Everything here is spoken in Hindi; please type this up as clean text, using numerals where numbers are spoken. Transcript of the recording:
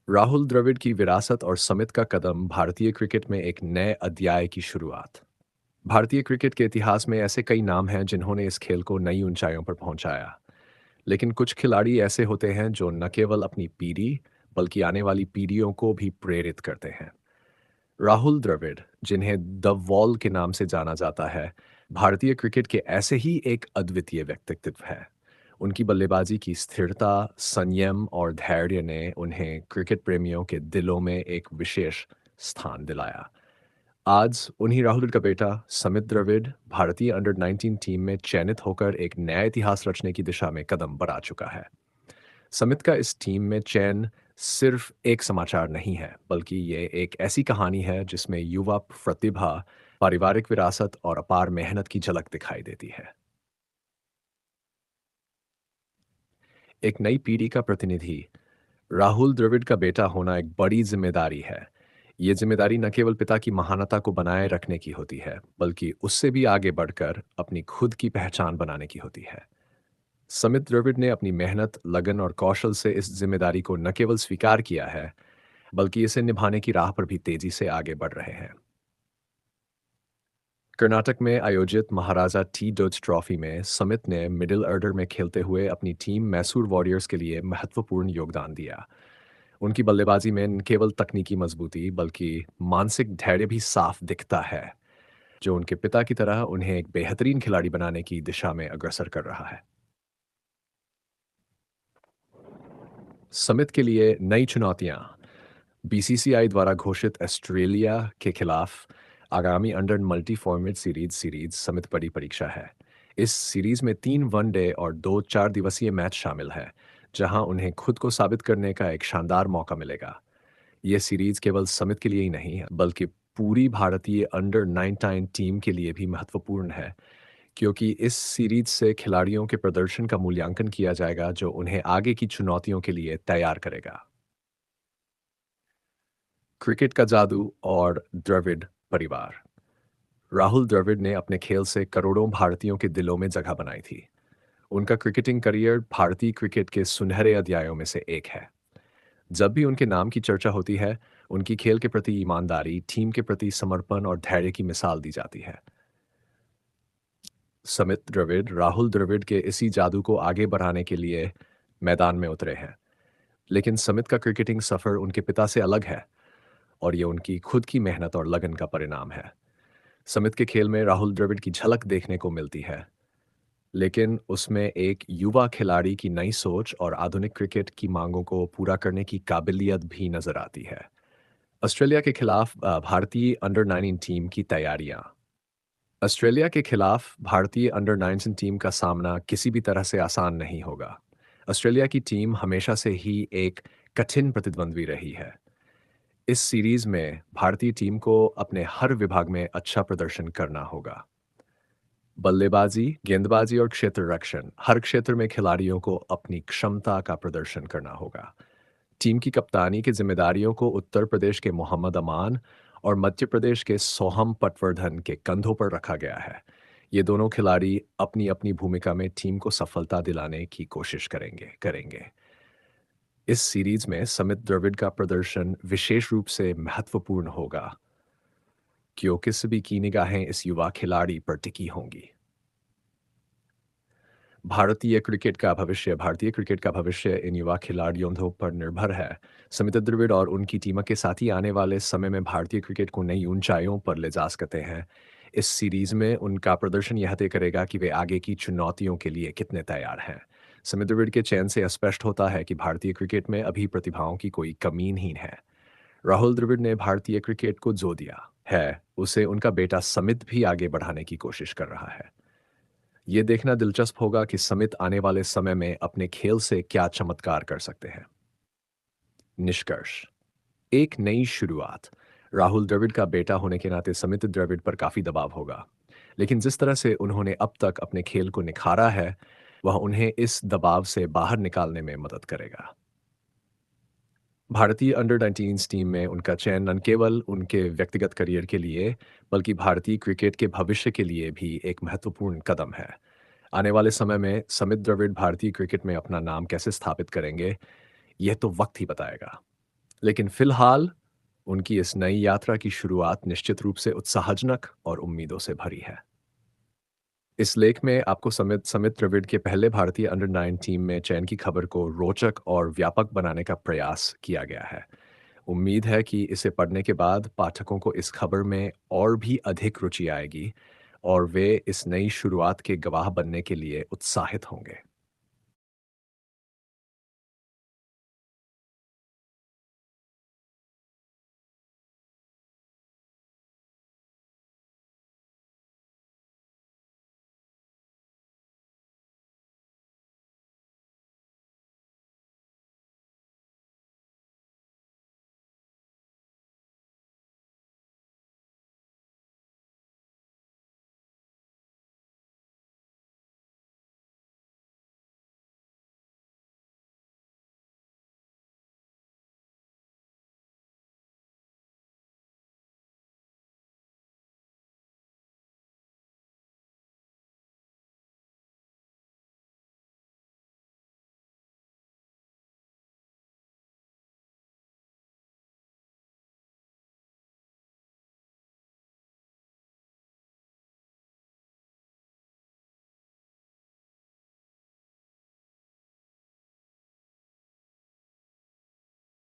राहुल द्रविड़ की विरासत और समित का कदम भारतीय क्रिकेट में एक नए अध्याय की शुरुआत। भारतीय क्रिकेट के इतिहास में ऐसे कई नाम हैं जिन्होंने इस खेल को नई ऊंचाइयों पर पहुंचाया। लेकिन कुछ खिलाड़ी ऐसे होते हैं जो न केवल अपनी पीढ़ी बल्कि आने वाली पीढ़ियों को भी प्रेरित करते हैं। राहुल द्रविड़, जिन्हें द वॉल के नाम से जाना जाता है, भारतीय क्रिकेट के ऐसे ही एक अद्वितीय व्यक्तित्व है। उनकी बल्लेबाजी की स्थिरता, संयम और धैर्य ने उन्हें क्रिकेट प्रेमियों के दिलों में एक विशेष स्थान दिलाया। आज उन्हीं राहुल का बेटा समित द्रविड़ भारतीय अंडर 19 टीम में चयनित होकर एक नया इतिहास रचने की दिशा में कदम बढ़ा चुका है। समित का इस टीम में चयन सिर्फ एक समाचार नहीं है, बल्कि ये एक ऐसी कहानी है जिसमें युवा प्रतिभा, पारिवारिक विरासत और अपार मेहनत की झलक दिखाई देती है। एक नई पीढ़ी का प्रतिनिधि राहुल द्रविड़ का बेटा होना एक बड़ी जिम्मेदारी है। ये जिम्मेदारी न केवल पिता की महानता को बनाए रखने की होती है, बल्कि उससे भी आगे बढ़कर अपनी खुद की पहचान बनाने की होती है। समित द्रविड़ ने अपनी मेहनत, लगन और कौशल से इस जिम्मेदारी को न केवल स्वीकार किया है, बल्कि इसे निभाने की राह पर भी तेजी से आगे बढ़ रहे हैं। कर्नाटक में आयोजित महाराजा टी डच ट्रॉफी में समित ने मिडिल ऑर्डर में खेलते हुए अपनी टीम मैसूर वॉरियर्स के लिए महत्वपूर्ण योगदान दिया। उनकी बल्लेबाजी में न केवल तकनीकी मजबूती बल्कि मानसिक धैर्य भी साफ दिखता है, जो उनके पिता की तरह उन्हें एक बेहतरीन खिलाड़ी बनाने की दिशा में अग्रसर कर रहा है। समित के लिए नई चुनौतियां। बीसीसीआई द्वारा घोषित ऑस्ट्रेलिया के खिलाफ आगामी अंडर मल्टी फॉर्मेट सीरीज समित बड़ी परीक्षा है। इस सीरीज में 3 वनडे और 2 4 दिवसीय मैच शामिल है, जहां उन्हें खुद को साबित करने का एक शानदार मौका मिलेगा। ये सीरीज केवल समित के लिए ही नहीं, बल्कि पूरी भारतीय अंडर 19 टीम के लिए भी महत्वपूर्ण है, क्योंकि इस सीरीज से खिलाड़ियों के प्रदर्शन का मूल्यांकन किया जाएगा, जो उन्हें आगे की चुनौतियों के लिए तैयार करेगा। क्रिकेट का जादू और द्रविड़ परिवार। राहुल द्रविड़ ने अपने खेल से करोड़ों भारतीयों के दिलों में जगह बनाई थी। उनका क्रिकेटिंग करियर भारतीय क्रिकेट के सुनहरे अध्यायों में से एक है। जब भी उनके नाम की चर्चा होती है, उनकी खेल के प्रति ईमानदारी, टीम के प्रति समर्पण और धैर्य की मिसाल दी जाती है। समित द्रविड़ राहुल द्रविड़ के इसी जादू को आगे बढ़ाने के लिए मैदान में उतरे हैं। लेकिन समित का क्रिकेटिंग सफर उनके पिता से अलग है, और ये उनकी खुद की मेहनत और लगन का परिणाम है। समित के खेल में राहुल द्रविड़ की झलक देखने को मिलती है, लेकिन उसमें एक युवा खिलाड़ी की नई सोच और आधुनिक क्रिकेट की मांगों को पूरा करने की काबिलियत भी नजर आती है। ऑस्ट्रेलिया के खिलाफ भारतीय अंडर 19 टीम की तैयारियां। ऑस्ट्रेलिया के खिलाफ भारतीय अंडर 19 टीम का सामना किसी भी तरह से आसान नहीं होगा। ऑस्ट्रेलिया की टीम हमेशा से ही एक कठिन प्रतिद्वंद्वी रही है। इस सीरीज में भारतीय टीम को अपने हर विभाग में अच्छा प्रदर्शन करना होगा। बल्लेबाजी, गेंदबाजी और क्षेत्र रक्षण, हर क्षेत्र में खिलाड़ियों को अपनी क्षमता का प्रदर्शन करना होगा। टीम की कप्तानी की जिम्मेदारियों को उत्तर प्रदेश के मोहम्मद अमान और मध्य प्रदेश के सोहम पटवर्धन के कंधों पर रखा गया है। ये दोनों खिलाड़ी अपनी अपनी भूमिका में टीम को सफलता दिलाने की कोशिश करेंगे करेंगे इस सीरीज में समित द्रविड़ का प्रदर्शन विशेष रूप से महत्वपूर्ण होगा, क्योंकि सभी की निगाहें इस युवा खिलाड़ी पर टिकी होंगी। भारतीय क्रिकेट का भविष्य इन युवा खिलाड़ियों पर निर्भर है। समित द्रविड़ और उनकी टीम के साथ ही आने वाले समय में भारतीय क्रिकेट को नई ऊंचाइयों पर ले जा सकते हैं। इस सीरीज में उनका प्रदर्शन यह तय करेगा कि वे आगे की चुनौतियों के लिए कितने तैयार हैं। समित द्रविड़ के चयन से स्पष्ट होता है कि भारतीय क्रिकेट में अभी प्रतिभाओं की कोई कमी नहीं है। राहुल द्रविड़ ने भारतीय क्रिकेट को जो दिया है, उसे उनका बेटा समित भी आगे बढ़ाने की कोशिश कर रहा है। ये देखना दिलचस्प होगा कि समित आने वाले समय में अपने खेल से क्या चमत्कार कर सकते हैं। निष्कर्ष। एक नई शुरुआत। राहुल द्रविड़ का बेटा होने के नाते समित द्रविड़ पर काफी दबाव होगा, लेकिन जिस तरह से उन्होंने अब तक अपने खेल को निखारा है, वह उन्हें इस दबाव से बाहर निकालने में मदद करेगा। भारतीय अंडर 19 टीम में उनका चयन न केवल उनके व्यक्तिगत करियर के लिए, बल्कि भारतीय क्रिकेट के भविष्य के लिए भी एक महत्वपूर्ण कदम है। आने वाले समय में समित द्रविड़ भारतीय क्रिकेट में अपना नाम कैसे स्थापित करेंगे, यह तो वक्त ही बताएगा। लेकिन फिलहाल उनकी इस नई यात्रा की शुरुआत निश्चित रूप से उत्साहजनक और उम्मीदों से भरी है। इस लेख में आपको समित समित द्रविड़ के पहले भारतीय अंडर 9 टीम में चयन की खबर को रोचक और व्यापक बनाने का प्रयास किया गया है। उम्मीद है कि इसे पढ़ने के बाद पाठकों को इस खबर में और भी अधिक रुचि आएगी और वे इस नई शुरुआत के गवाह बनने के लिए उत्साहित होंगे।